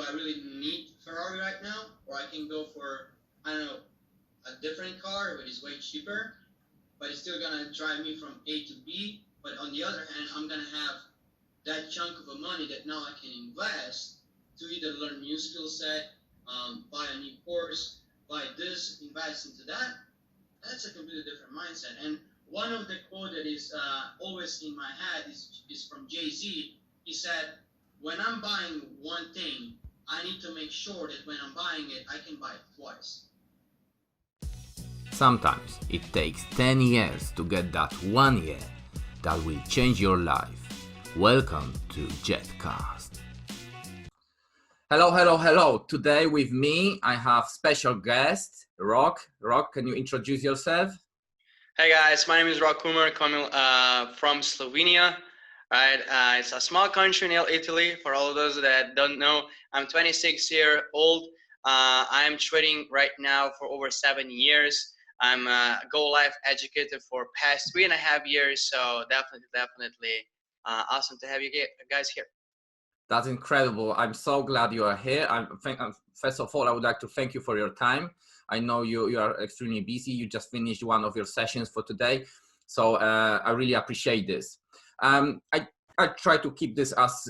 I really need Ferrari right now, or I can go for, I don't know, a different car, which is way cheaper, but it's still gonna drive me from A to B. But on the other hand, I'm gonna have that chunk of a money that now I can invest to either learn new skill set, buy a new course, buy this, invest into that. That's a completely different mindset. And one of the quote that is always in my head is from Jay-Z. He said, when I'm buying one thing, I need to make sure that when I'm buying it, I can buy it twice. Sometimes it takes 10 years to get that 1 year that will change your life. Welcome to Jetcast. Hello. Today with me, I have special guest, Rock. Rock, can you introduce yourself? Hey guys, my name is Rock Kumar, coming from Slovenia. Right, it's a small country near Italy. For all of those that don't know, I'm 26 years old. I'm trading right now for over 7 years. I'm a Go Life educator for past 3.5 years. So definitely awesome to have you guys here. That's incredible. I'm so glad you are here. First of all, I would like to thank you for your time. I know you are extremely busy. You just finished one of your sessions for today. So I really appreciate this. I try to keep this as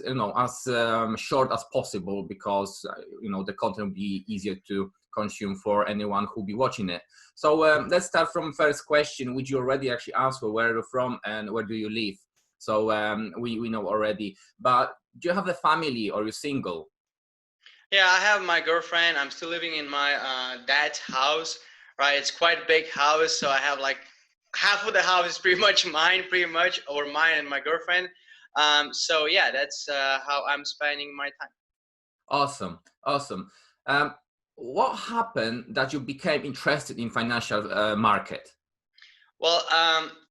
short as possible because the content will be easier to consume for anyone who'll be watching it. So let's start from first question, which you already actually answered. Where are you from and where do you live? So we know already. But do you have a family or you're single? Yeah, I have my girlfriend. I'm still living in my dad's house. Right, it's quite a big house, so I have like half of the house is pretty much mine, or mine and my girlfriend. So yeah, that's how I'm spending my time. Awesome. What happened that you became interested in financial market? Well,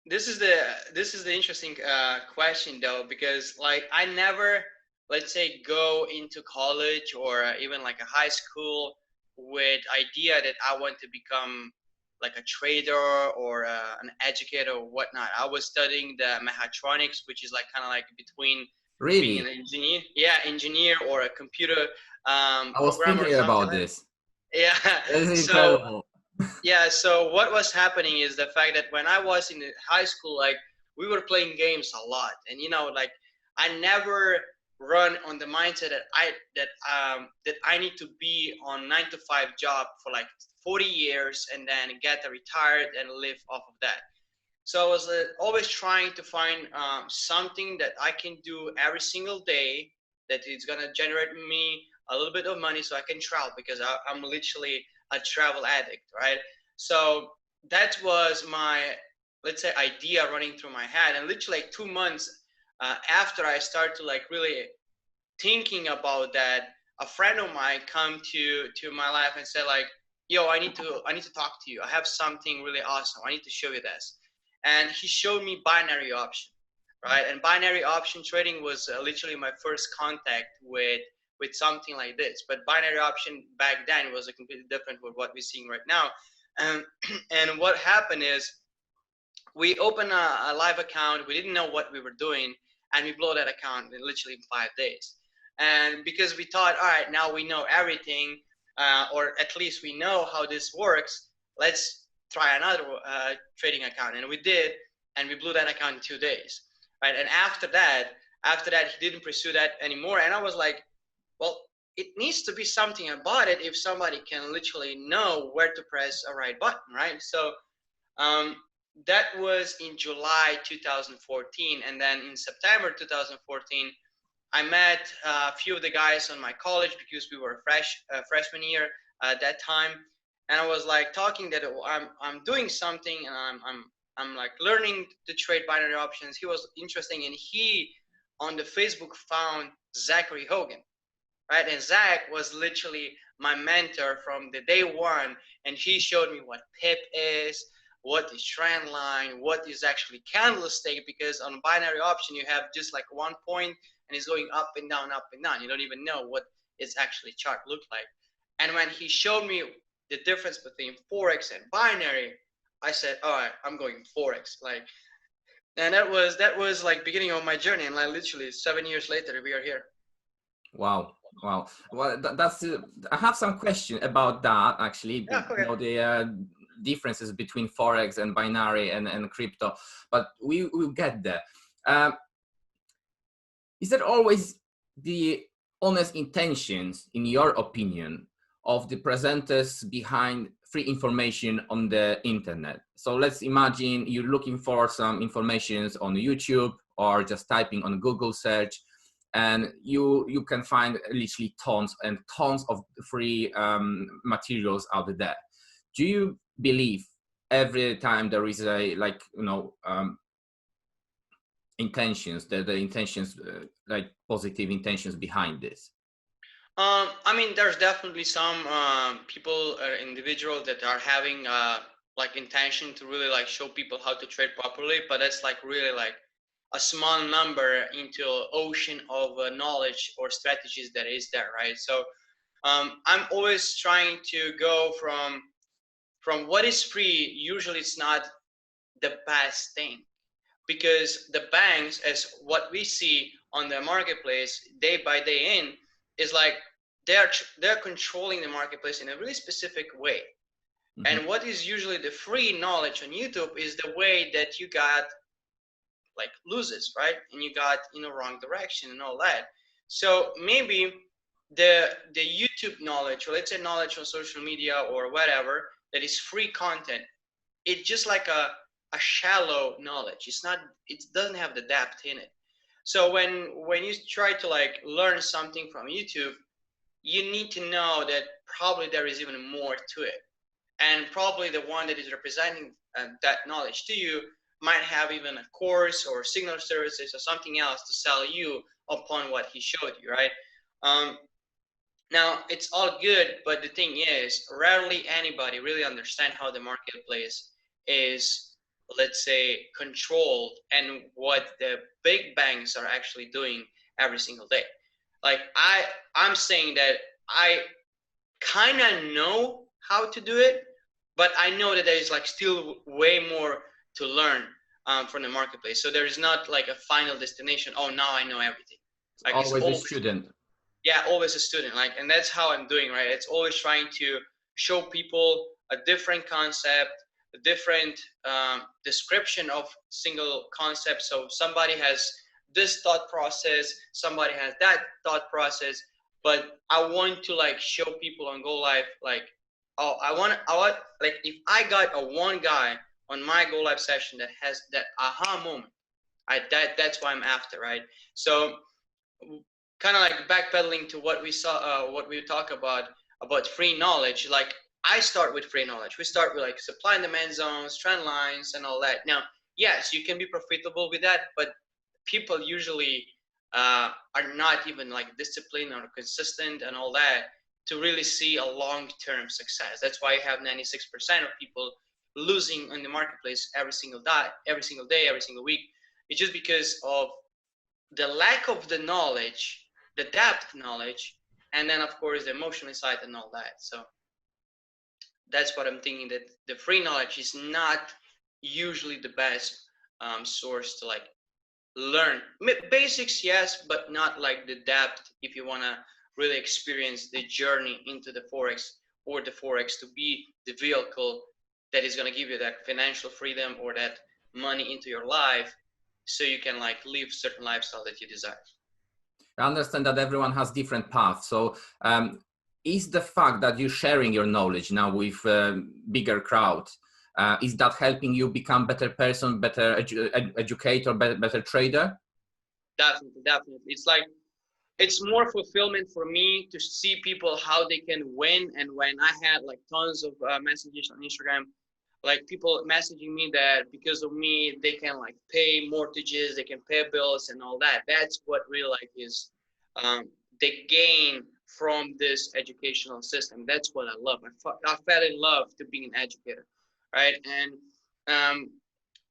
this is the interesting question though, because like I never, let's say, go into college or even like a high school with idea that I want to become like a trader or an educator or whatnot. I was studying the mechatronics, which is like kind of like between being an engineer, engineer or a computer I was programmer or thinking something about like this. Yeah. This is So incredible. yeah, so what was happening is the fact that when I was in high school, like we were playing games a lot, and like I never run on the mindset that I need to be on 9 to 5 job for like 40 years and then get retired and live off of that. So I was always trying to find something that I can do every single day that is gonna generate me a little bit of money so I can travel because I'm literally a travel addict, right? So that was my, let's say, idea running through my head, and literally like 2 months after I started to like really thinking about that, a friend of mine come to my life and said like, yo, I need to talk to you. I have something really awesome. I need to show you this. And he showed me binary option, right? And binary option trading was literally my first contact with something like this. But binary option back then was a completely different with what we're seeing right now. And what happened is we opened a live account. We didn't know what we were doing, and we blew that account in literally 5 days. And because we thought, all right, now we know everything, or at least we know how this works, let's try another trading account. And we did, and we blew that account in 2 days, right? And after that, he didn't pursue that anymore. And I was like, well, it needs to be something about it if somebody can literally know where to press a right button, right? So that was in July 2014. And then in September 2014, I met a few of the guys on my college because we were freshman year at that time. And I was like talking that I'm doing something, and I'm like learning to trade binary options. He was interested, and he on the Facebook found Zachary Hogan, right? And Zach was literally my mentor from the day one, and he showed me what pip is, what is trend line, what is actually candlestick, because on binary option you have just like one point and it's going up and down, up and down. You don't even know what its actually chart look like. And when he showed me the difference between forex and binary, I said, all right, I'm going forex. Like, and that was like beginning of my journey, and like literally 7 years later we are here. Wow, Wow. Well, that's. I have some question about that actually. Yeah, You okay. know, the differences between forex and binary and crypto, but we will get there. Um, is that always the honest intentions, in your opinion, of the presenters behind free information on the internet? So let's imagine you're looking for some information on YouTube or just typing on Google search, and you can find literally tons and tons of free materials out there. Do you believe every time there is a, like, intentions, the intentions, like positive intentions behind this? I mean, there's definitely some people or individuals that are having like intention to really like show people how to trade properly, but it's like really like a small number into an ocean of knowledge or strategies that is there, right? So I'm always trying to go from what is free. Usually, it's not the best thing, because the banks, as what we see on the marketplace day by day in, is like they're controlling the marketplace in a really specific way. Mm-hmm. And what is usually the free knowledge on YouTube is the way that you got like loses, right? And you got in the wrong direction and all that. So maybe the YouTube knowledge, or let's say knowledge on social media or whatever, that is free content, it's just like a shallow knowledge. It's not, it doesn't have the depth in it. So when you try to like learn something from YouTube, you need to know that probably there is even more to it, and probably the one that is representing that knowledge to you might have even a course or signal services or something else to sell you upon what he showed you, right? um, Now it's all good, but the thing is, rarely anybody really understand how the marketplace is, let's say, controlled, and what the big banks are actually doing every single day. Like I'm saying that I kind of know how to do it, but I know that there is like still way more to learn from the marketplace. So there is not like a final destination. Oh, now I know everything. Like it's Always a always, student. yeah, always a student. Like, and that's how I'm doing, right? It's always trying to show people a different concept, a different description of single concept. So somebody has this thought process, somebody has that thought process, but I want to like show people on Go Live, like, oh, I want, like, if I got a one guy on my Go Live session that has that aha moment, that's why I'm after, right? So kind of like backpedaling to what we saw, what we talk about free knowledge. Like, I start with free knowledge. We start with like supply and demand zones, trend lines, and all that. Now, yes, you can be profitable with that, but people usually are not even like disciplined or consistent and all that to really see a long-term success. That's why you have 96% of people losing in the marketplace every single day, every single week. It's just because of the lack of the knowledge, the depth knowledge, and then of course the emotional side and all that. So that's what I'm thinking, that the free knowledge is not usually the best source to like learn basics, yes, but not like the depth if you want to really experience the journey into the forex, or the forex to be the vehicle that is going to give you that financial freedom or that money into your life, so you can like live certain lifestyle that you desire. I understand that everyone has different paths. So is the fact that you're sharing your knowledge now with a bigger crowd, is that helping you become better person, better educator, better trader? Definitely, definitely. It's like, it's more fulfillment for me to see people how they can win. And when I had like tons of messages on Instagram, like people messaging me that because of me they can like pay mortgages, they can pay bills and all that. That's what really like is um, the gain from this educational system. That's what I love. I fell in love to being an educator, right? And um,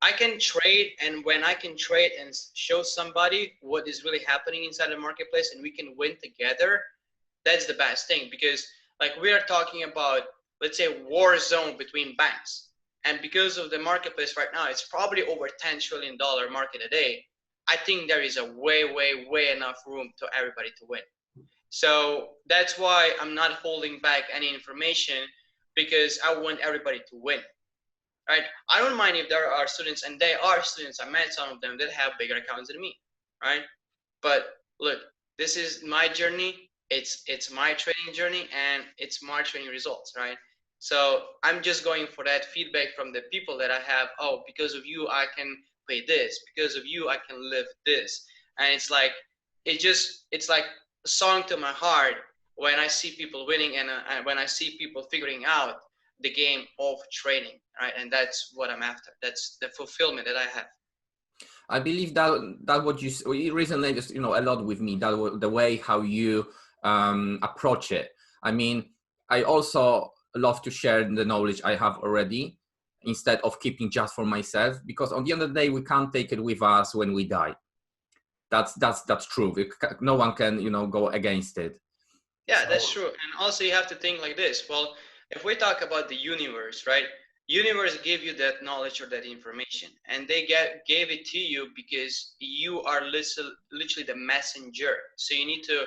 I can trade, and when I can trade and show somebody what is really happening inside the marketplace and we can win together, that's the best thing. Because like we are talking about, let's say, war zone between banks, and because of the marketplace right now, it's probably over $10 trillion market a day. I think there is a way enough room to everybody to win. So that's why I'm not holding back any information, because I want everybody to win, right? I don't mind if there are students, and they are students, I met some of them that have bigger accounts than me, right? But look, this is my journey. It's my training journey, and it's my training results, right? So I'm just going for that feedback from the people that I have. Oh, because of you, I can pay this. Because of you, I can live this. And it's like, it's like a song to my heart when I see people winning, and when I see people figuring out the game of training, right? And that's what I'm after. That's the fulfillment that I have. I believe that what you it resonates, a lot with me. That the way how you approach it. I mean, I also love to share the knowledge I have already instead of keeping just for myself, because on the end of the day, we can't take it with us when we die. That's true. No one can, go against it. Yeah, So, that's true. And also you have to think like this. Well, if we talk about the universe, right? Universe give you that knowledge or that information, and they gave it to you because you are literally the messenger. So you need to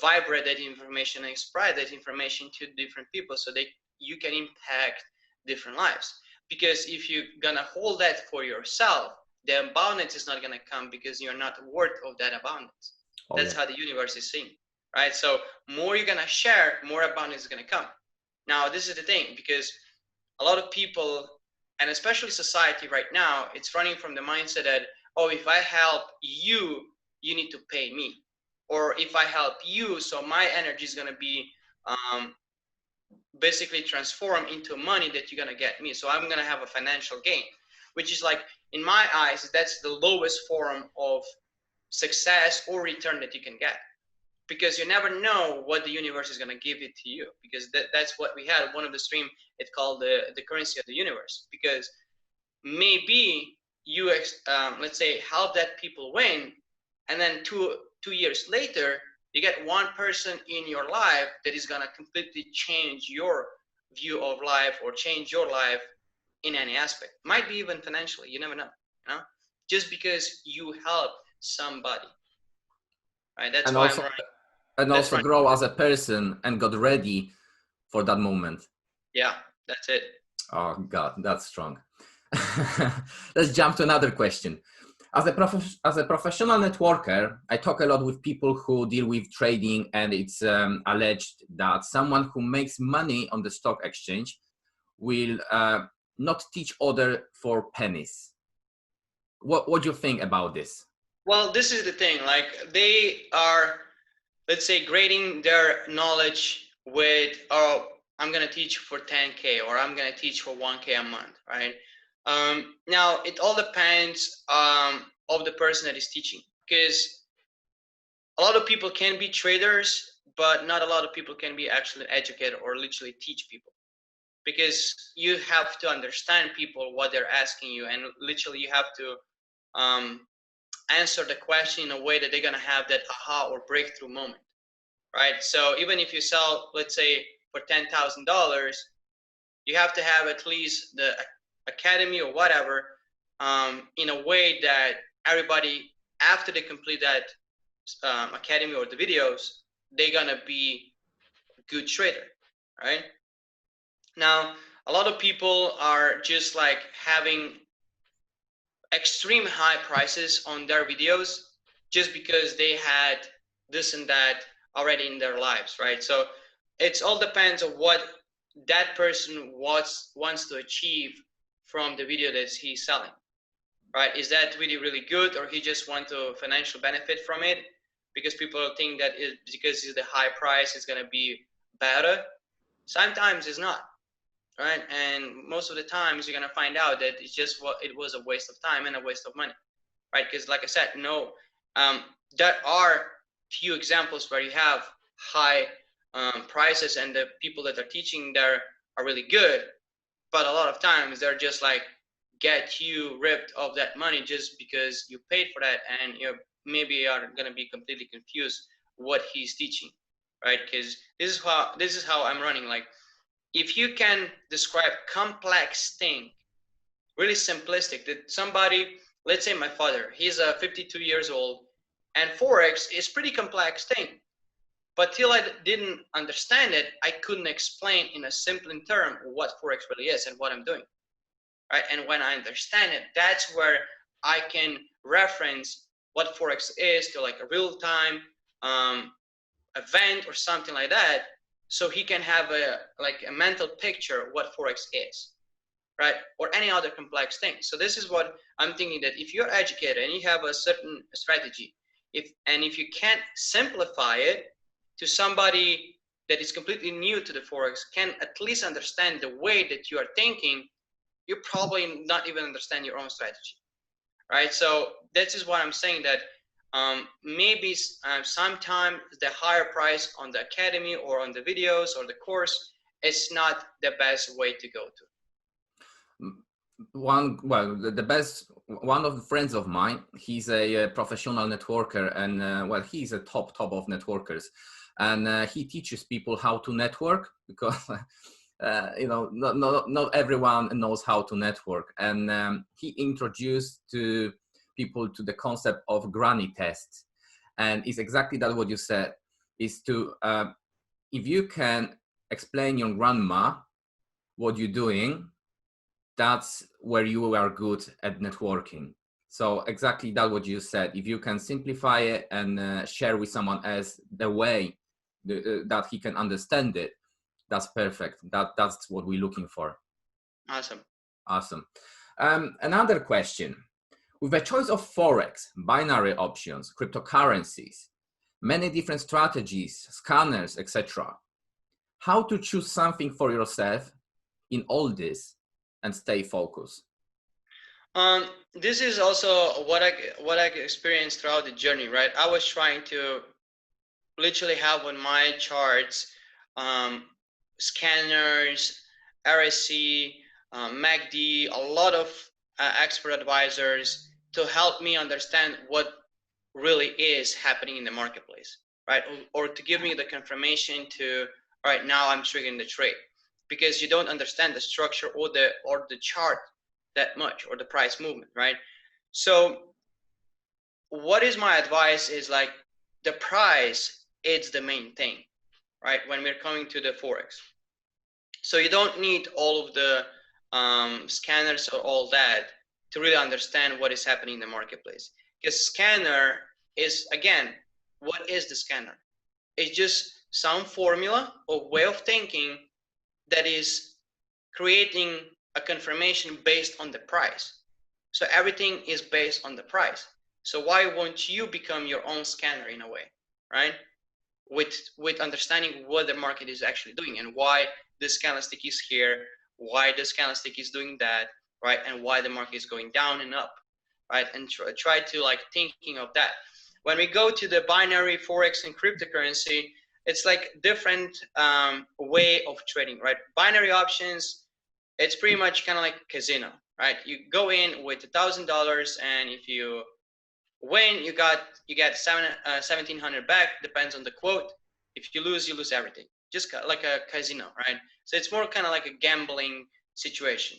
vibrate that information and spread that information to different people, so you can impact different lives. Because if you're gonna hold that for yourself, the abundance is not gonna come, because you're not worth of that abundance. oh That's yeah. how the universe is seen, right? So more you're gonna share, more abundance is gonna come. Now this is the thing, because a lot of people, and especially society right now, it's running from the mindset that, oh, if I help you, you need to pay me, or if I help you, so my energy is going to be basically transformed into money that you're going to get me, so I'm going to have a financial gain, which is like, in my eyes, that's the lowest form of success or return that you can get, because you never know what the universe is going to give it to you, because that's what we had one of the stream, it's called the currency of the universe. Because maybe you let's say help that people win, and then two years later you get one person in your life that is going to completely change your view of life, or change your life in any aspect, might be even financially, you never know, just because you help somebody, right? That's And why I'm also running. and That's also running. grow as a person and got ready for that moment. Yeah, that's it. Oh God, that's strong. Let's jump to another question. As a professional networker, I talk a lot with people who deal with trading, and it's alleged that someone who makes money on the stock exchange will not teach other for pennies. What do you think about this? Well, this is the thing, like they are, let's say, grading their knowledge with, oh, I'm going to teach for 10K, or I'm going to teach for 1K a month, right? Now it all depends of the person that is teaching, because a lot of people can be traders, but not a lot of people can be actually educated or literally teach people, because you have to understand people, what they're asking you, and literally you have to um, answer the question in a way that they're going to have that aha or breakthrough moment, right? So even if you sell, let's say, for $10,000, you have to have at least the academy or whatever, in a way that everybody, after they complete that academy or the videos, they're gonna be a good trader, right? Now, a lot of people are just like having extreme high prices on their videos just because they had this and that already in their lives, right? So it's all depends on what that person wants to achieve from the video that he's selling, right? Is that really really good, or he just want to financial benefit from it, because people think that because it's the high price it's going to be better. Sometimes it's not, right? And most of the times you're going to find out that it's just what it was, a waste of time and a waste of money, right? Because like I said, no, there are few examples where you have high prices and the people that are teaching there are really good, but a lot of times they're just like get you ripped of that money just because you paid for that, and you maybe are going to be completely confused what he's teaching, right? Because this is how I'm running. Like, if you can describe complex thing really simplistic, that somebody, let's say my father, he's 52 years old, and forex is pretty complex thing. But till I didn't understand it, I couldn't explain in a simple term what Forex really is and what I'm doing, right? And when I understand it, that's where I can reference what Forex is to like a real-time event or something like that, so he can have a mental picture of what Forex is, right? Or any other complex thing. So this is what I'm thinking, that if you're educated and you have a certain strategy, if you can't simplify it to somebody that is completely new to the Forex, can at least understand the way that you are thinking, you probably not even understand your own strategy, right? So this is what I'm saying, that maybe sometimes the higher price on the academy or on the videos or the course is not the best way to go to. The best one of the friends of mine, he's a professional networker, and well, he's a top of networkers, and he teaches people how to network, because you know, not everyone knows how to network, and he introduced to people to the concept of granny tests, and it's exactly that what you said, is to if you can explain your grandma what you're doing, that's where you are good at networking. So exactly that what you said, if you can simplify it and share with someone else the way that he can understand it, that's perfect. That's what we're looking for. Awesome. Another question: with a choice of Forex, binary options, cryptocurrencies, many different strategies, scanners, etc., how to choose something for yourself in all this and stay focused? This is also what I experienced throughout the journey, right? I was trying to literally have on my charts scanners, RSC, MACD, a lot of expert advisors to help me understand what really is happening in the marketplace, right? Or to give me the confirmation to, all right, now I'm triggering the trade, because you don't understand the structure or the chart that much, or the price movement, right? So what is my advice is, like, the price is the main thing, right, when we're coming to the Forex. So you don't need all of the scanners or all that to really understand what is happening in the marketplace. Because scanner is, again, what is the scanner? It's just some formula or way of thinking that is creating a confirmation based on the price. So everything is based on the price. So why won't you become your own scanner in a way, right? With understanding what the market is actually doing, and why this candlestick is here, why this candlestick is doing that, right? And why the market is going down and up, right? And try to, like, thinking of that. When we go to the binary, Forex, and cryptocurrency, it's like different way of trading, right? Binary options, it's pretty much kind of like casino, right? You go in with $1,000, and if you win, you get 1,700 back, depends on the quote. If you lose everything, just like a casino, right? So it's more kind of like a gambling situation.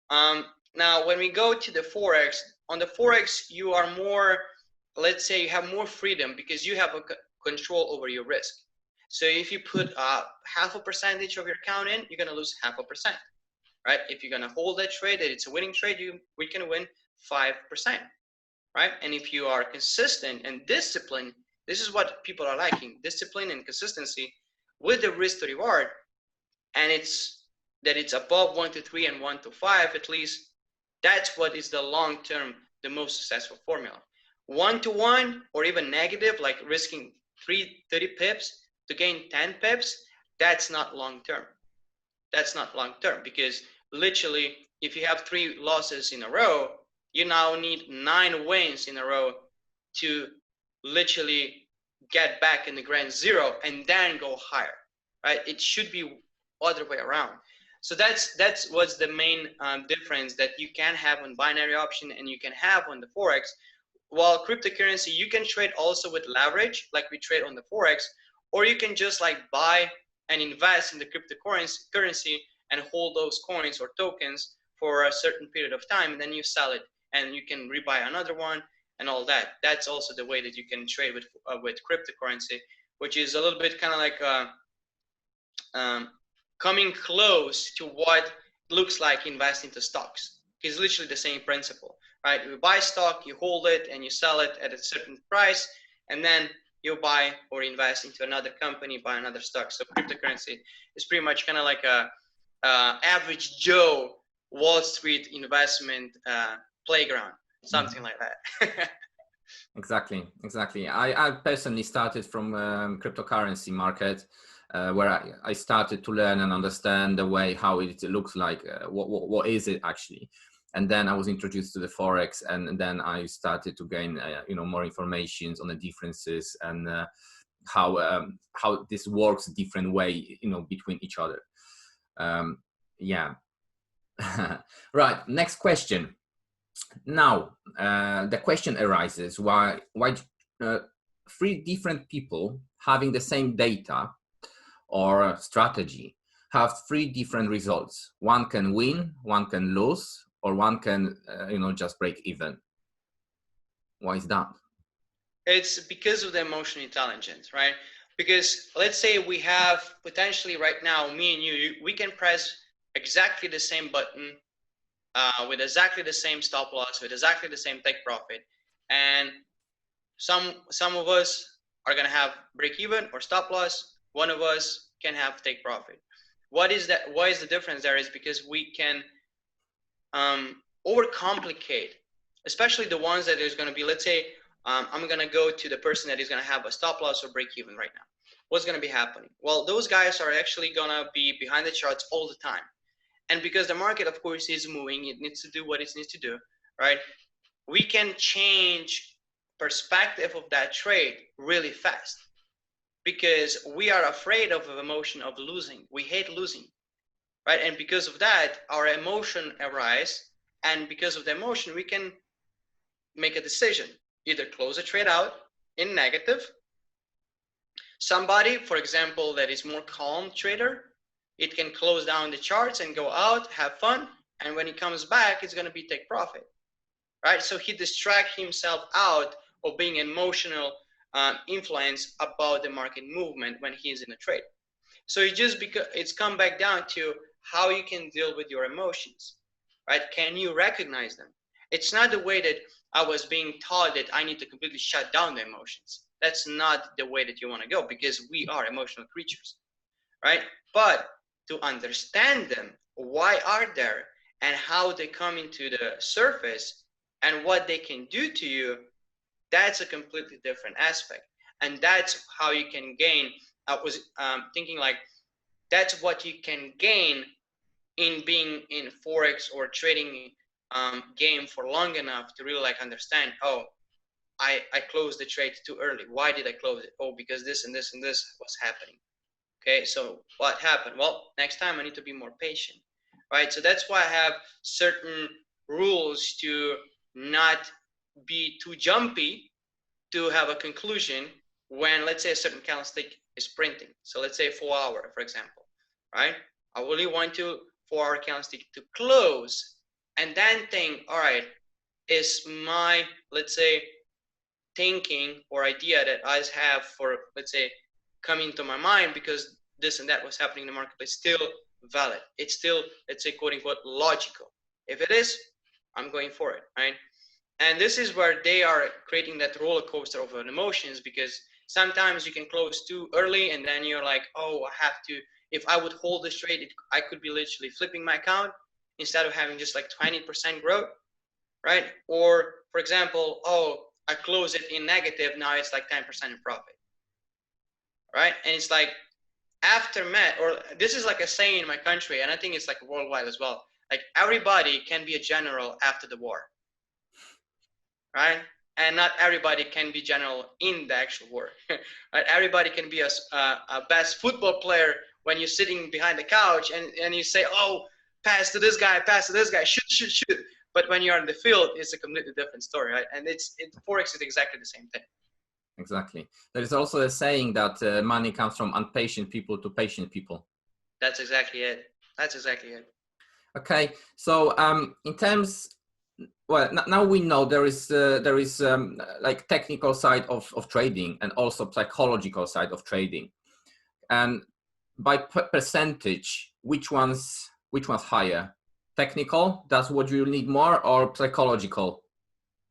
Now when we go to the Forex, on the Forex you are more, let's say, you have more freedom, because you have a control over your risk. So if you put 0.5% of your account in, you're going to lose 0.5%, right? If you're going to hold that trade, that it's a winning trade, we can win 5%, right? And if you are consistent and disciplined, this is what people are liking: discipline and consistency with the risk to reward, and it's above 1 to 3 and 1 to 5 at least. That's what is the long term, the most successful formula. 1 to 1 or even negative, like risking 30 pips to gain 10 pips, that's not long term. That's not long term, because literally, if you have 3 losses in a row, you now need 9 wins in a row to literally get back in the grand zero and then go higher, right? It should be other way around. So that's what's the main difference that you can have on binary option and you can have on the Forex. While cryptocurrency, you can trade also with leverage, like we trade on the Forex, or you can just like buy and invest in the cryptocurrency and hold those coins or tokens for a certain period of time, and then you sell it and you can rebuy another one and all that. That's also the way that you can trade with cryptocurrency. which is a little bit kind of like coming close to what looks like investing into stocks. It's literally the same principle, right? You buy stock, you hold it, and you sell it at a certain price, and then you buy or invest into another company, buy another stock. So cryptocurrency is pretty much kind of like a average Joe Wall Street investment playground, something like that. Exactly. I personally started from cryptocurrency market, where I started to learn and understand the way how it looks like, what is it actually, and then I was introduced to the forex, and then I started to gain more information on the differences and how this works different way between each other. Yeah. Right. Next question. Now, the question arises, why three different people having the same data or strategy have three different results? One can win, one can lose, or one can, just break even. Why is that? It's because of the emotional intelligence, right? Because let's say we have potentially right now, me and you, we can press exactly the same button with exactly the same stop loss, with exactly the same take profit, and some of us are going to have break even or stop loss. One of us can have take profit. What is that? Why is the difference there? Is because we can overcomplicate, especially the ones that is going to be, let's say I'm going to go to the person that is going to have a stop loss or break even right now. What's going to be happening? Well, those guys are actually going to be behind the charts all the time. And because the market, of course, is moving, it needs to do what it needs to do, right? We can change perspective of that trade really fast because we are afraid of the emotion of losing. We hate losing, right? And because of that, our emotion arises, and because of the emotion, we can make a decision, either close a trade out in negative. Somebody, for example, that is more calm trader, it can close down the charts and go out, have fun, and when he comes back, it's going to be take profit, right? So he distracts himself out of being emotional influence about the market movement when he's in a trade. So it's come back down to how you can deal with your emotions, right? Can you recognize them? It's not the way that I was being taught that I need to completely shut down the emotions. That's not the way that you want to go, because we are emotional creatures, right? But to understand them, why are there and how they come into the surface and what they can do to you, that's a completely different aspect. And that's how you can gain. I was thinking like, that's what you can gain in being in Forex or trading game for long enough to really like understand, oh, I closed the trade too early. Why did I close it? Oh, because this and this and this was happening. Okay, so what happened? Well, next time I need to be more patient, right? So that's why I have certain rules to not be too jumpy to have a conclusion when, let's say, a certain candlestick is printing. So let's say 4 hour, for example, right? I really want to 4 hour candlestick to close and then think, all right, is my, let's say, thinking or idea that I have for, let's say, coming to my mind because this and that was happening in the marketplace still valid? It's still, let's say, quote unquote, logical. If it is, I'm going for it, right? And this is where they are creating that roller coaster of emotions, because sometimes you can close too early and then you're like, oh, I have to, if I would hold this trade, I could be literally flipping my account instead of having just like 20% growth, right? Or for example, oh, I close it in negative, now it's like 10% in profit, right? And it's like aftermath, or this is like a saying in my country, and I think it's like worldwide as well, like everybody can be a general after the war, right? And not everybody can be general in the actual war. Right? Everybody can be a best football player when you're sitting behind the couch and you say, oh, pass to this guy, shoot. But when you're in the field, it's a completely different story, right? And Forex is exactly the same thing. Exactly. There is also a saying that money comes from impatient people to patient people. That's exactly it. That's exactly it. Okay. So in terms well, now we know there is like technical side of trading and also psychological side of trading. And by percentage, which one's higher? Technical, that's what you need more, or psychological?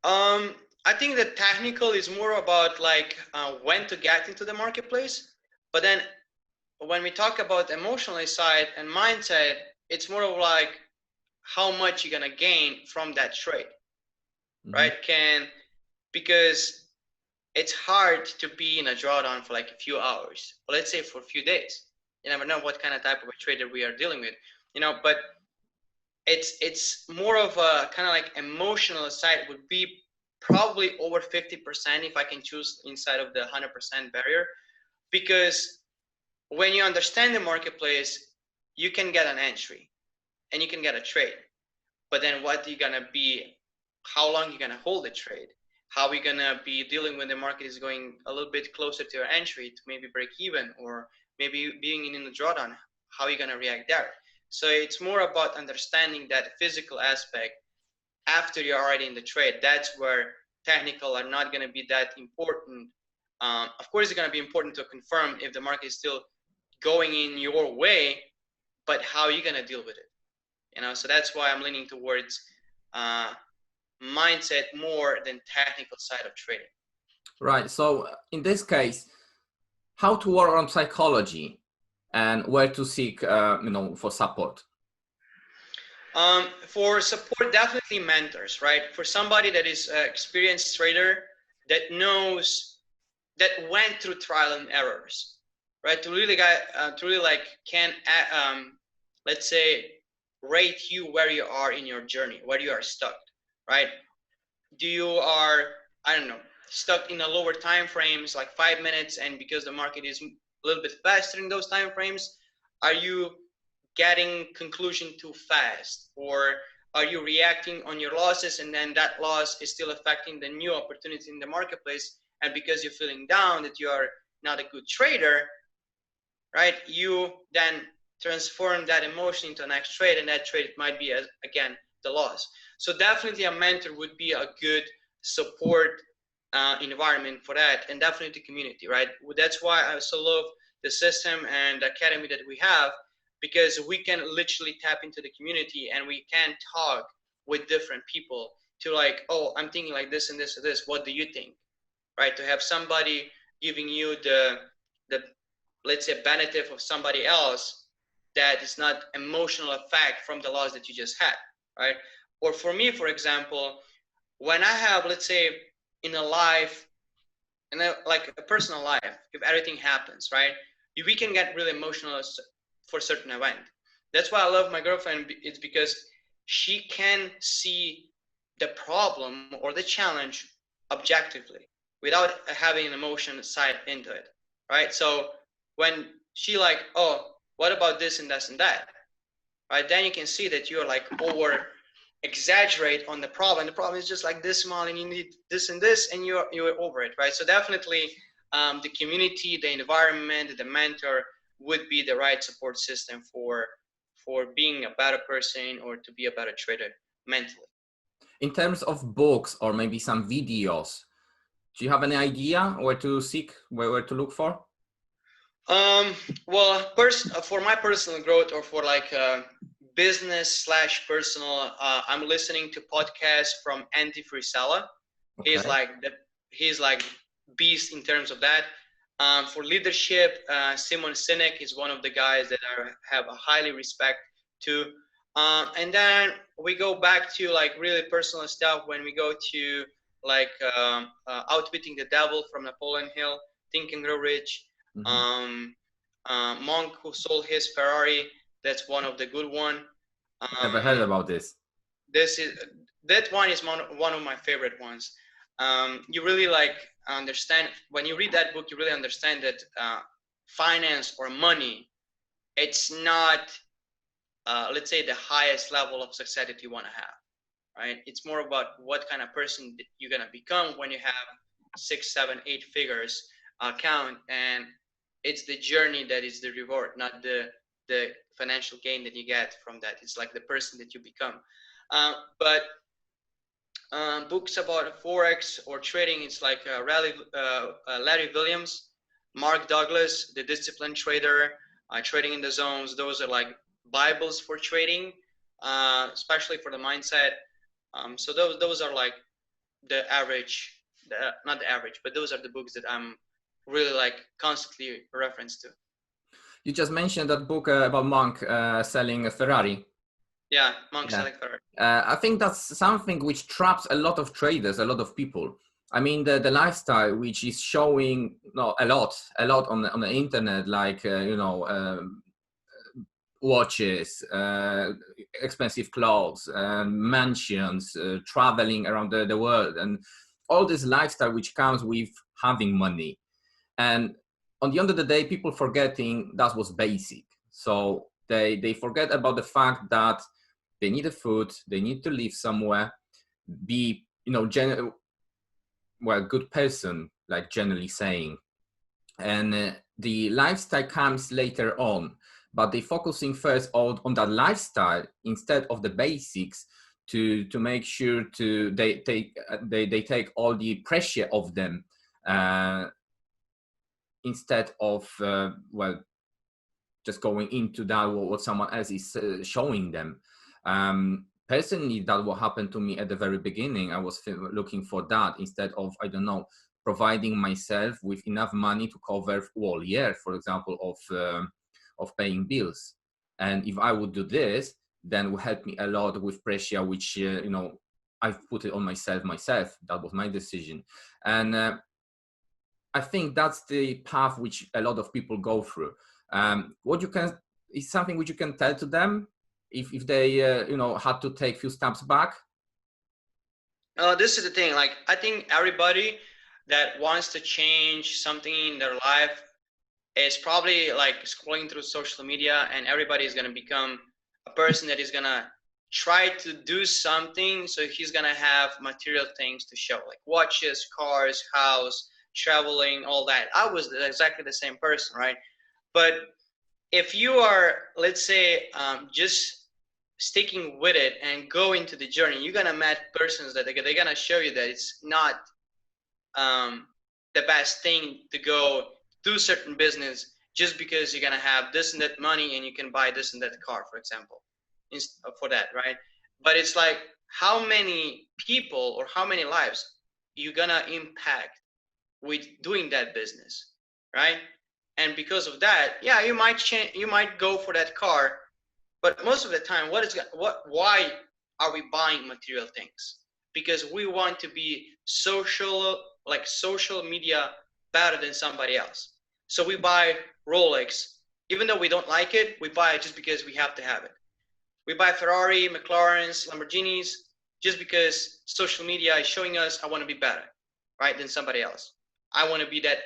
I think that technical is more about like when to get into the marketplace, but then when we talk about emotional side and mindset, it's more of like how much you're gonna gain from that trade, right? Because it's hard to be in a drawdown for like a few hours, or let's say for a few days. You never know what kind of type of a trader we are dealing with, but it's more of a kind of like emotional side would be probably over 50% if I can choose inside of the 100% barrier, because when you understand the marketplace, you can get an entry and you can get a trade. But then what are you gonna be, how long you're gonna hold the trade, how are you gonna be dealing when the market is going a little bit closer to your entry to maybe break even, or maybe being in the drawdown, how are you gonna react there? So it's more about understanding that physical aspect after you're already in the trade. That's where technical are not gonna be that important. Of course, it's gonna be important to confirm if the market is still going in your way, but how are you gonna deal with it? So that's why I'm leaning towards mindset more than technical side of trading. Right. So in this case, how to work on psychology and where to seek, for support? For support, definitely mentors, right? For somebody that is an experienced trader that knows, that went through trial and errors, right? To really can let's say rate you where you are in your journey, where you are stuck, right? Do you are, I don't know, stuck in a lower time frames like 5 minutes, and because the market is a little bit faster in those time frames, are you getting conclusion too fast, or are you reacting on your losses and then that loss is still affecting the new opportunity in the marketplace, and because you're feeling down that you are not a good trader, right, you then transform that emotion into a next trade, and that trade might be again the loss. So definitely a mentor would be a good support environment for that, and definitely the community, right? That's why I also love the system and the academy that we have, because we can literally tap into the community and we can talk with different people to like, oh, I'm thinking like this and this and this, what do you think, right? To have somebody giving you the let's say benefit of somebody else, that is not emotional effect from the loss that you just had, right? Or for me, for example, when I have, let's say, in a life, in like a personal life, if everything happens, right, we can get really emotional for a certain event. That's why I love my girlfriend. It's because she can see the problem or the challenge objectively without having an emotion side into it, right? So when she like, oh, what about this and this and that, right, then you can see that you're like over exaggerate on the problem. The problem is just like this small and you need this and this, and you're over it, right? So definitely the community, the environment, the mentor would be the right support system for being a better person or to be a better trader mentally. In terms of books or maybe some videos, do you have any idea where to seek, where to look for? Well, for my personal growth, or for like business / personal, I'm listening to podcasts from Andy Frisella. Okay. He's like beast in terms of that. For leadership, Simon Sinek is one of the guys that I have a highly respect to. And then we go back to like really personal stuff when we go to like Outwitting the Devil from Napoleon Hill, Think and Grow Rich. Monk Who Sold His Ferrari, that's one of the good one. Never heard about this. That one is one of my favorite ones. You really like understand, when you read that book, you really understand that finance or money, it's not let's say the highest level of success that you want to have, right? It's more about what kind of person you're gonna become when you have 6, 7, 8 figures account, and it's the journey that is the reward, not the financial gain that you get from that. It's like the person that you become. But Books about forex or trading. It's like Larry Williams, Mark Douglas, The Disciplined Trader, Trading in the Zones. Those are like Bibles for trading, especially for the mindset. So those are like the average, not the average, but those are the books that I'm really like constantly reference to. You just mentioned that book about Monk selling a Ferrari. Yeah, Monk Yeah. selling Ferrari. I think that's something which traps a lot of traders, a lot of people. I mean, the lifestyle which is showing a lot on the internet, like watches, expensive clothes, mansions, traveling around the world, and all this lifestyle which comes with having money. And on the end of the day, people forgetting that was basic. So they forget about the fact that they need a food, they need to live somewhere, be good person, like generally saying. And the lifestyle comes later on, but they focusing first on that lifestyle instead of the basics to make sure they take all the pressure of them, instead of just going into that what someone else is showing them. Personally, that what happened to me at the very beginning. I was looking for that instead of, I don't know, providing myself with enough money to cover all year, for example, of paying bills. And if I would do this, then it would help me a lot with pressure, which I've put it on myself. That was my decision. And I think that's the path which a lot of people go through. What you can is something which you can tell to them if they had to take a few steps back. This is the thing. Like, I think everybody that wants to change something in their life is probably like scrolling through social media, and everybody is gonna become a person that is gonna try to do something. So he's gonna have material things to show, like watches, cars, house, traveling, all that. I was exactly the same person, right? But if you are, let's say, just sticking with it and go into the journey, you're gonna meet persons that they're gonna show you that it's not the best thing to go do certain business just because you're gonna have this and that money and you can buy this and that car, for example, for that, right? But it's like, how many people or how many lives you're gonna impact with doing that business, right? And because of that, yeah, you might change, you might go for that car, but most of the time, why are we buying material things? Because we want to be social, like social media better than somebody else. So we buy Rolex, even though we don't like it, we buy it just because we have to have it. We buy Ferrari, McLarens, Lamborghinis, just because social media is showing us I want to be better, right, than somebody else. I want to be that.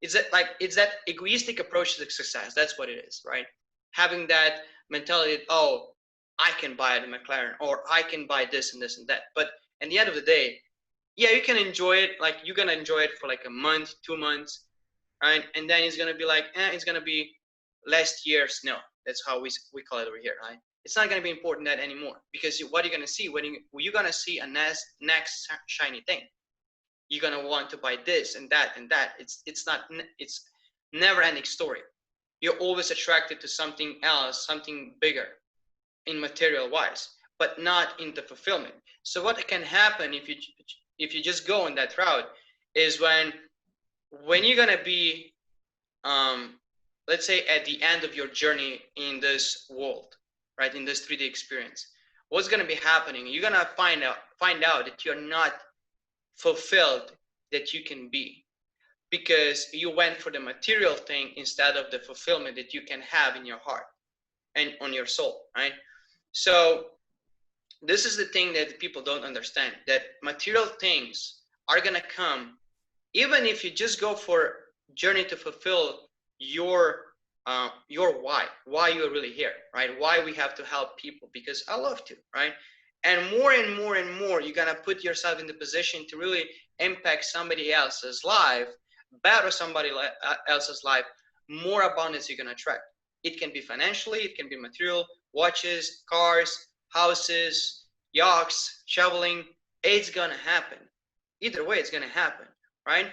It's that egoistic approach to success. That's what it is, right? Having that mentality that, oh, I can buy a McLaren, or I can buy this and this and that. But at the end of the day, yeah, you can enjoy it. Like, you're gonna enjoy it for like a month, 2 months, right? And then it's gonna be like, it's gonna be last year's. No, that's how we call it over here, right? It's not gonna be important that anymore, because what you're gonna see when you're gonna see a next shiny thing, you're gonna want to buy this and that and that. It's never ending story. You're always attracted to something else, something bigger in material wise, but not in the fulfillment. So what can happen if you just go on that route is when you're gonna be let's say at the end of your journey in this world, right, in this 3D experience, what's gonna be happening? You're gonna find out that you're not fulfilled that you can be, because you went for the material thing instead of the fulfillment that you can have in your heart and on your soul, right? So this is the thing that people don't understand, that material things are going to come even if you just go for journey to fulfill your why you're really here, right? Why we have to help people, because I love to, right? And more you're going to put yourself in the position to really impact somebody else's life, better somebody else's life, more abundance you're going to attract. It can be financially, it can be material, watches, cars, houses, yachts, traveling, It's gonna happen. Either way, it's gonna happen, right?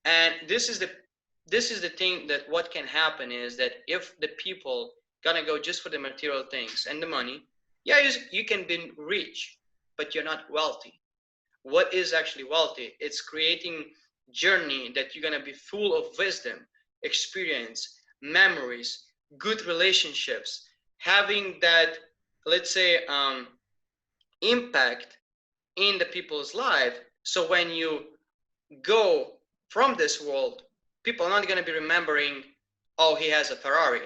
And this is the thing, that what can happen is that if the people gonna go just for the material things and the money, yeah, you can be rich, but you're not wealthy. What is actually wealthy? It's creating journey that you're gonna be full of wisdom, experience, memories, good relationships, having that, let's say, impact in the people's life. So when you go from this world, people are not going to be remembering, oh, he has a Ferrari,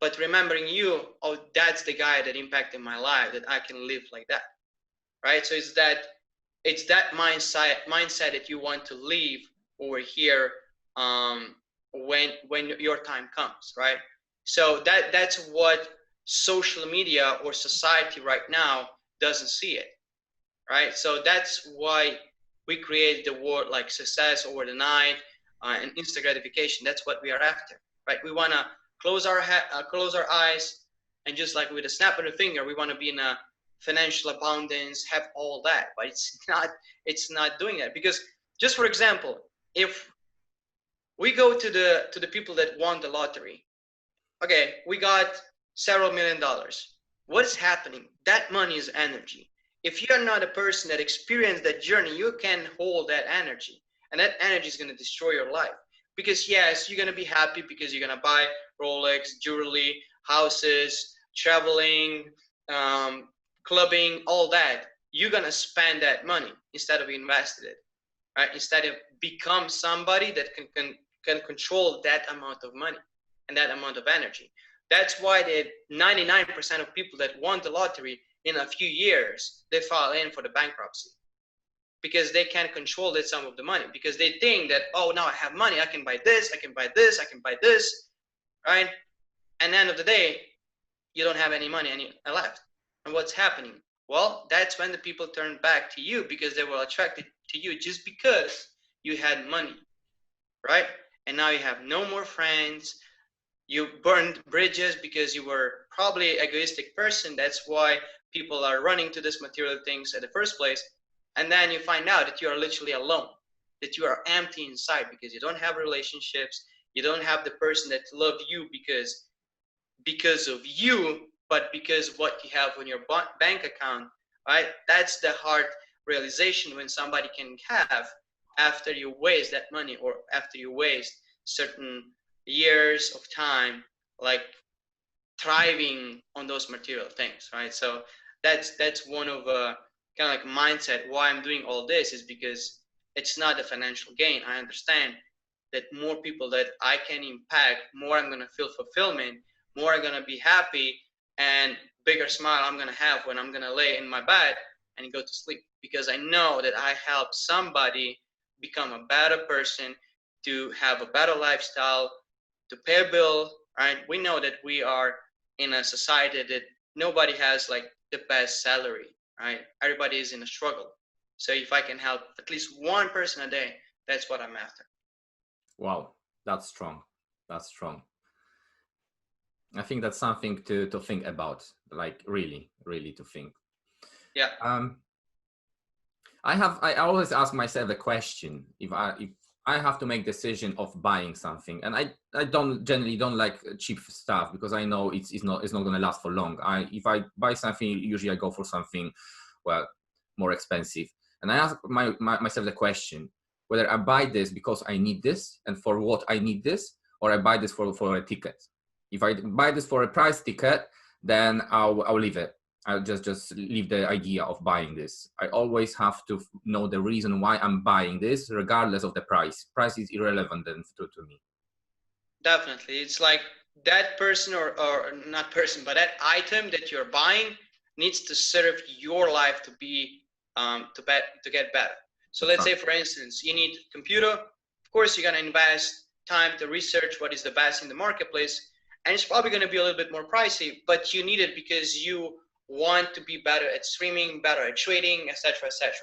but remembering you, oh, that's the guy that impacted my life, that I can live like that, right? So it's that mindset that you want to leave over here, when your time comes, right? So that's what social media or society right now doesn't see it, right? So that's why we create the word like success over the night, and instant gratification. That's what we are after, right? We want to close our eyes, and just like with a snap of the finger, we want to be in a financial abundance, have all that. But it's not doing that, because, just for example, if we go to the people that won the lottery, okay, we got several $1 million. What is happening? That money is energy. If you're not a person that experienced that journey, you can hold that energy, and that energy is going to destroy your life. Because yes, you're going to be happy because you're going to buy Rolex, jewelry, houses, traveling, um, clubbing, all that. You're going to spend that money instead of investing it, right? Instead of become somebody that can control that amount of money and that amount of energy. That's why the 99% of people that won the lottery, in a few years, they file in for the bankruptcy, because they can't control that sum of the money, because they think that, oh, now I have money, I can buy this, I can buy this, I can buy this, right? And at the end of the day, you don't have any money left. And what's happening? Well, that's when the people turn back to you, because they were attracted to you just because you had money, right? And now you have no more friends. You burned bridges because you were probably an egoistic person. That's why people are running to these material things in the first place. And then you find out that you are literally alone, that you are empty inside, because you don't have relationships. You don't have the person that love you because of you, but because of what you have on your bank account, right? That's the hard realization when somebody can have after you waste that money, or after you waste certain years of time, like thriving on those material things, right? So that's one of kind of like mindset. Why I'm doing all this is because it's not a financial gain. I understand that more people that I can impact, more I'm gonna feel fulfillment, more I'm gonna be happy, and bigger smile I'm gonna have when I'm gonna lay in my bed and go to sleep, because I know that I helped somebody become a better person, to have a better lifestyle, to pay a bill, right? We know that we are in a society that nobody has like the best salary, right? Everybody is in a struggle. So if I can help at least one person a day, that's what I'm after. Wow, that's strong. That's strong. I think that's something to think about, like really, really to think. Yeah. I always ask myself the question, if I have to make decision of buying something, and I generally don't like cheap stuff, because I know it's not going to last for long. If I buy something, usually I go for something, well, more expensive. And I ask myself the question whether I buy this because I need this and for what I need this, or I buy this for a ticket. If I buy this for a price ticket, then I'll leave it. I'll just leave the idea of buying this. I always have to know the reason why I'm buying this, regardless of the price. Price is irrelevant then to me. Definitely. It's like that person, or not person, but that item that you're buying needs to serve your life to be to get better. So let's say, for instance, you need computer. Of course, you're gonna invest time to research what is the best in the marketplace, and it's probably gonna be a little bit more pricey, but you need it because you want to be better at streaming, better at trading, etc., etc.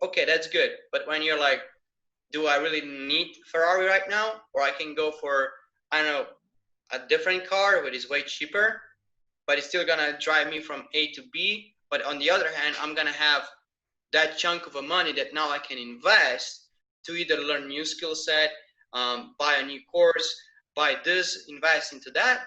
Okay, that's good. But when you're like, do I really need Ferrari right now, or I can go for, I don't know, a different car which is way cheaper, but it's still gonna drive me from A to B. But on the other hand, I'm gonna have that chunk of a money that now I can invest to either learn new skill set, buy a new course, buy this, invest into that.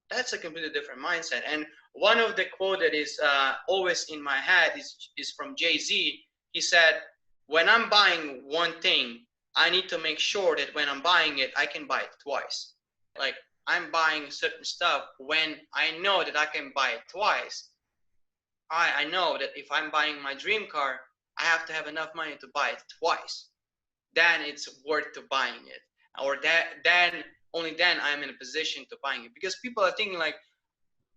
That's a completely different mindset. And one of the quote that is always in my head is from Jay-Z. He said, when I'm buying one thing, I need to make sure that when I'm buying it, I can buy it twice. Like, I'm buying certain stuff when I know that I can buy it twice. I know that if I'm buying my dream car, I have to have enough money to buy it twice. Then it's worth to buying it. Or then only then I'm in a position to buying it. Because people are thinking like,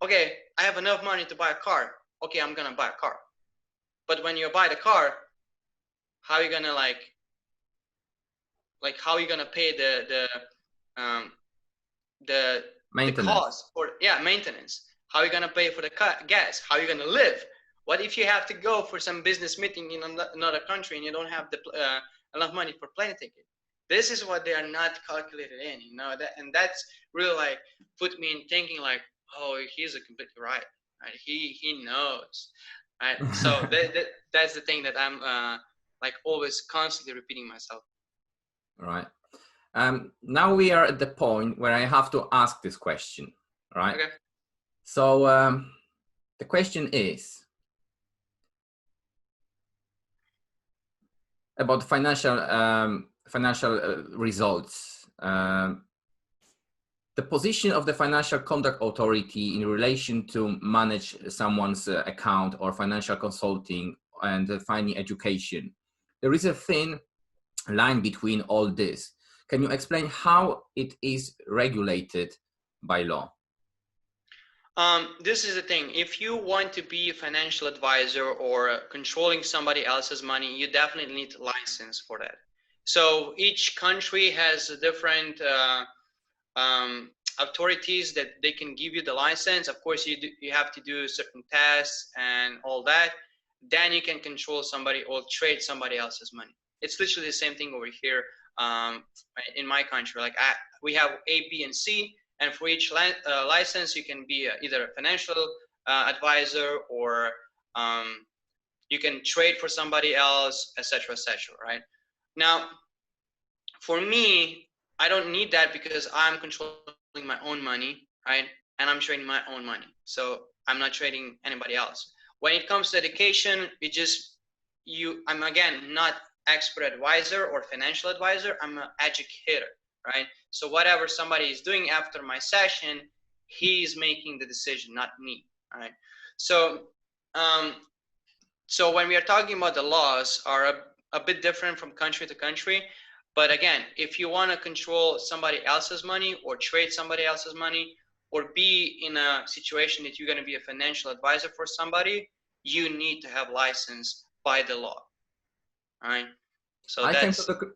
okay, I have enough money to buy a car. Okay, I'm gonna buy a car. But when you buy the car, how are you gonna how are you gonna pay um, the Maintenance. cost for maintenance? How are you gonna pay for the gas? How are you gonna live? What if you have to go for some business meeting in another country and you don't have the enough money for plane ticket? This is what they are not calculated in, and that's really like put me in thinking like, oh, he's completely right. Right? He knows, right? So that's the thing that I'm like always constantly repeating myself. Right. Now we are at the point where I have to ask this question, right? Okay. So the question is about financial results. The position of the Financial Conduct Authority in relation to manage someone's account or financial consulting and finding education. There is a thin line between all this. Can you explain how it is regulated by law? This is the thing. If you want to be a financial advisor or controlling somebody else's money, you definitely need a license for that. So each country has a different authorities that they can give you the license. Of course, you have to do certain tests and all that. Then you can control somebody or trade somebody else's money. It's literally the same thing over here in my country. Like we have A, B, and C. And for each license, you can be either a financial advisor or you can trade for somebody else, etc., etc. Right? Now, for me, I don't need that because I'm controlling my own money, right? And I'm trading my own money, so I'm not trading anybody else. When it comes to education, I'm again not expert advisor or financial advisor. I'm an educator, right? So whatever somebody is doing after my session, he's making the decision, not me, right? So so when we are talking about the laws are a bit different from country to country. But again, if you want to control somebody else's money or trade somebody else's money or be in a situation that you're going to be a financial advisor for somebody, you need to have license by the law. All right. So I that's came to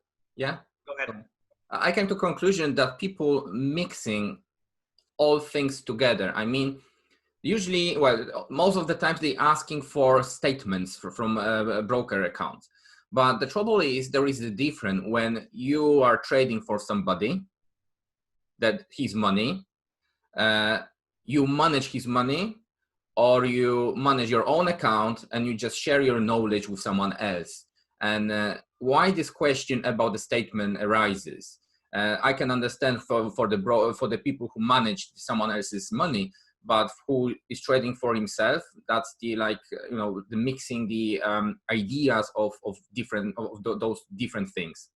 go ahead. I came to conclusion that people mixing all things together. I mean, usually, well, most of the times they asking for statements from broker accounts. But the trouble is there is a difference when you are trading for somebody that his money, you manage his money, or you manage your own account and you just share your knowledge with someone else. And why this question about the statement arises? I can understand for the people who manage someone else's money, but who is trading for himself, that's the the mixing the ideas of those different things.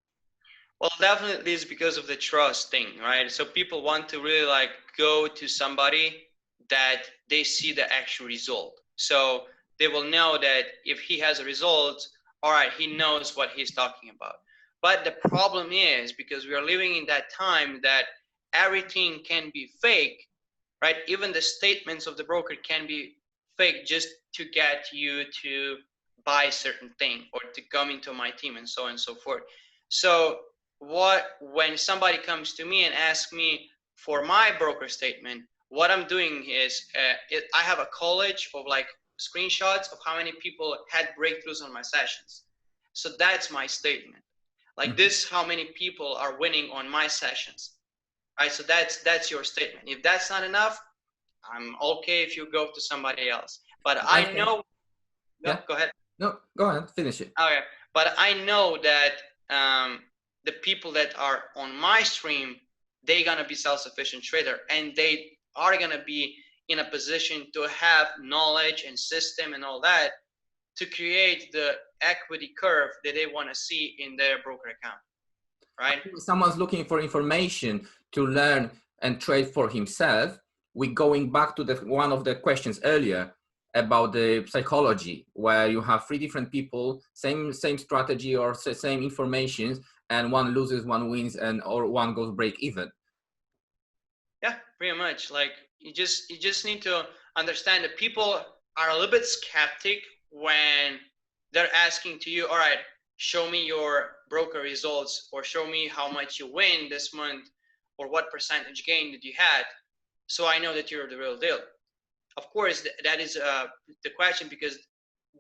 Well, definitely it's because of the trust thing, right? So people want to really like go to somebody that they see the actual result. So they will know that if he has a result, all right, he knows what he's talking about. But the problem is because we are living in that time that everything can be fake, right? Even the statements of the broker can be fake just to get you to buy certain thing or to come into my team and so on and so forth. So when somebody comes to me and asks me for my broker statement, what I'm doing is I have a college of like screenshots of how many people had breakthroughs on my sessions. So that's my statement. Like this, how many people are winning on my sessions. Right, so that's your statement. If that's not enough, I'm okay if you go to somebody else. But I know. Yeah. Go ahead. No, go ahead, finish it. Okay, but I know that the people that are on my stream, they're gonna be self-sufficient trader, and they are gonna be in a position to have knowledge and system and all that to create the equity curve that they want to see in their broker account, right? If someone's looking for information to learn and trade for himself, we're going back to one of the questions earlier about the psychology, where you have three different people, same strategy or same information, and one loses, one wins, and or one goes break even. Yeah, pretty much. Like you just need to understand that people are a little bit skeptic when they're asking to you, all right, show me your broker results, or show me how much you win this month, or what percentage gain that you had, so I know that you're the real deal. Of course, that is the question, because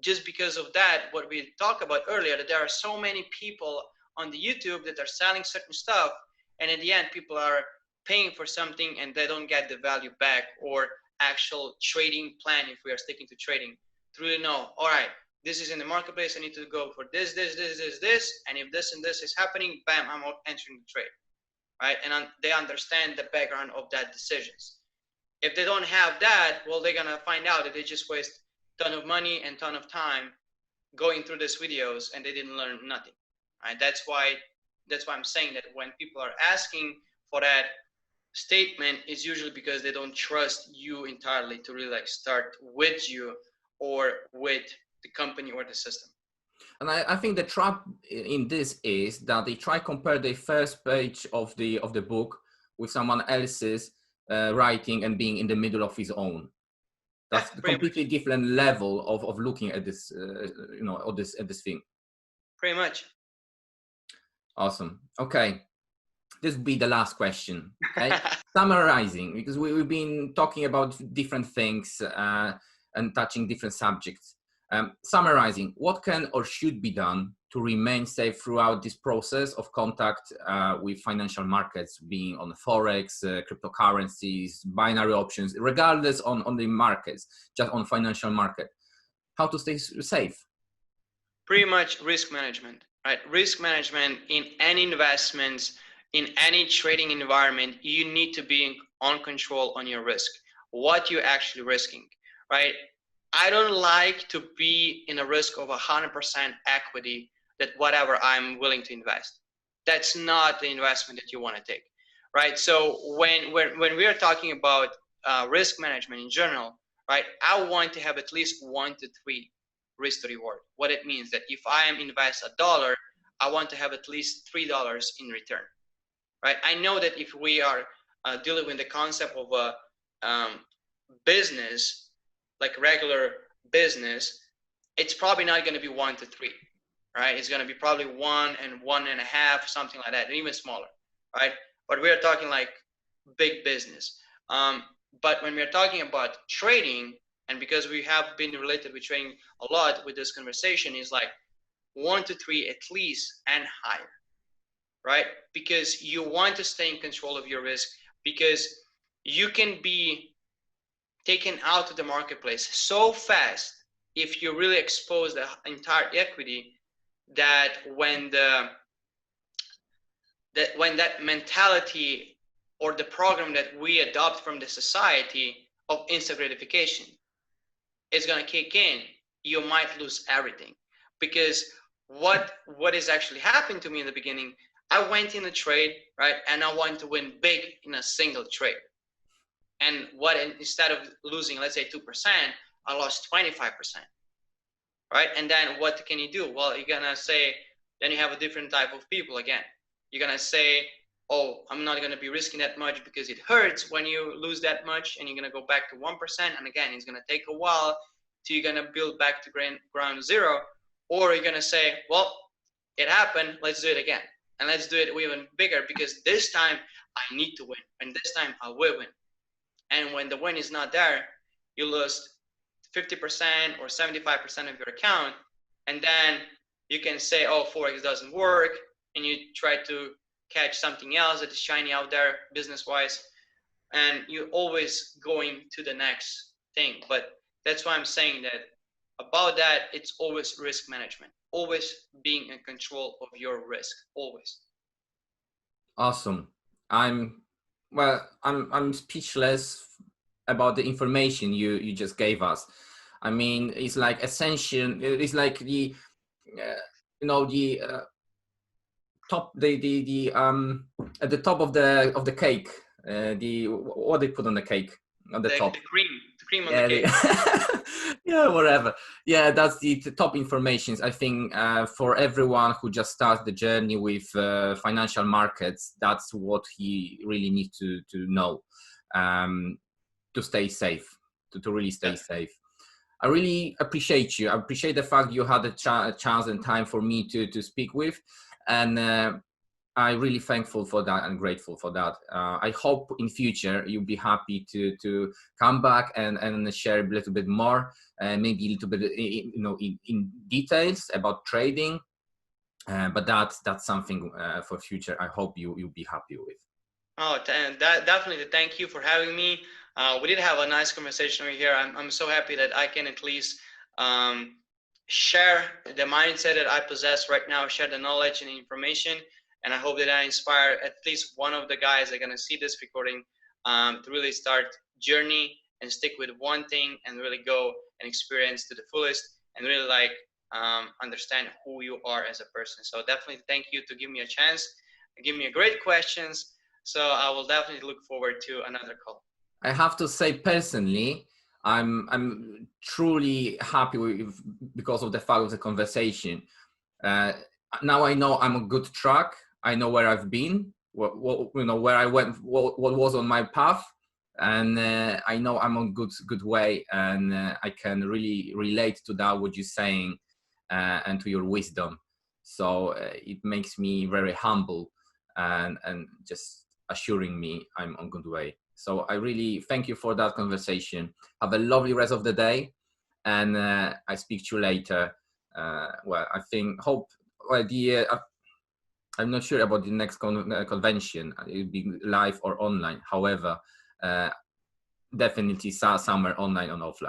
just because of that, what we talked about earlier, that there are so many people on the YouTube that are selling certain stuff, and in the end, people are paying for something and they don't get the value back, or actual trading plan. If we are sticking to trading, through know, all right, this is in the marketplace, I need to go for this, and if this and this is happening, bam, I'm entering the trade, right? And they understand the background of that decisions. If they don't have that, well, they're gonna find out that they just waste ton of money and ton of time going through these videos and they didn't learn nothing, right? That's why I'm saying that when people are asking for that statement, is usually because they don't trust you entirely to really like start with you or with the company or the system. And I think the trap in this is that they try compare the first page of the book with someone else's writing and being in the middle of his own. That's a completely different level of looking at this, at this thing. Pretty much. Awesome. Okay, this will be the last question. Okay, summarizing, because we've been talking about different things and touching different subjects. Summarizing, what can or should be done to remain safe throughout this process of contact with financial markets, being on Forex, cryptocurrencies, binary options, regardless on the markets, just on financial market? How to stay safe? Pretty much risk management, right? Risk management in any investments, in any trading environment, you need to be on control on your risk, what you're actually risking, right? I don't like to be in a risk of 100% equity that whatever I'm willing to invest. That's not the investment that you want to take, right? So when we are talking about risk management in general, right, I want to have at least 1 to 3 risk to reward. What it means that if I am invest $1, I want to have at least $3 in return, right? I know that if we are dealing with the concept of a business, like regular business, it's probably not going to be 1 to 3, right? It's going to be probably 1 and 1.5, something like that, and even smaller, right? But we're talking like big business. But when we're talking about trading, and because we have been related with trading a lot with this conversation, is like 1 to 3 at least and higher, right? Because you want to stay in control of your risk, because you can be taken out of the marketplace so fast if you really expose the entire equity, that when that mentality or the program that we adopt from the society of instant gratification is going to kick in, you might lose everything. Because what is actually happening to me in the beginning, I went in a trade, right, and I wanted to win big in a single trade. And instead of losing, let's say 2%, I lost 25%, right? And then what can you do? Well, you're gonna say, then you have a different type of people again. You're gonna say, oh, I'm not gonna be risking that much because it hurts when you lose that much, and you're gonna go back to 1%. And again, it's gonna take a while till you're gonna build back to ground zero. Or you're gonna say, well, it happened, let's do it again. And let's do it even bigger, because this time I need to win, and this time I will win. And when the win is not there, you lose 50% or 75% of your account. And then you can say, oh, Forex doesn't work. And you try to catch something else that is shiny out there business-wise. And you're always going to the next thing. But that's why I'm saying that about that, it's always risk management, always being in control of your risk, always. Awesome. I'm speechless about the information you just gave us. I mean, it's like essential. It's like the the top the at the top of the cake. The what they put on the cake on the top. The cream on the Yeah, cake. yeah, whatever. Yeah, that's the top information. I think for everyone who just starts the journey with financial markets, that's what he really needs to know to stay safe, to really stay safe. I really appreciate you. I appreciate the fact you had a chance and time for me to speak with, and I'm really thankful for that and grateful for that. I hope in future you'll be happy to come back and share a little bit more, maybe a little bit in details about trading. But that's something for future. I hope you'll be happy with. Oh, that definitely. Thank you for having me. We did have a nice conversation over here. I'm so happy that I can at least um, share the mindset that I possess right now, share the knowledge and information, and I hope that I inspire at least one of the guys that are gonna see this recording to really start journey and stick with one thing and really go and experience to the fullest and really understand who you are as a person. So definitely thank you to give me a chance, give me a great questions. So I will definitely look forward to another call. I have to say personally, I'm truly happy with because of the fact of the conversation. Now I know I'm a good track. I know where I've been, where I went, what was on my path, and I know I'm on good way, and I can really relate to that what you're saying and to your wisdom. So it makes me very humble and just assuring me I'm on good way. So I really thank you for that conversation. Have a lovely rest of the day, and I speak to you later. Well, I think hope. Well, I'm not sure about the next convention. It'll be live or online. However, definitely somewhere online and offline.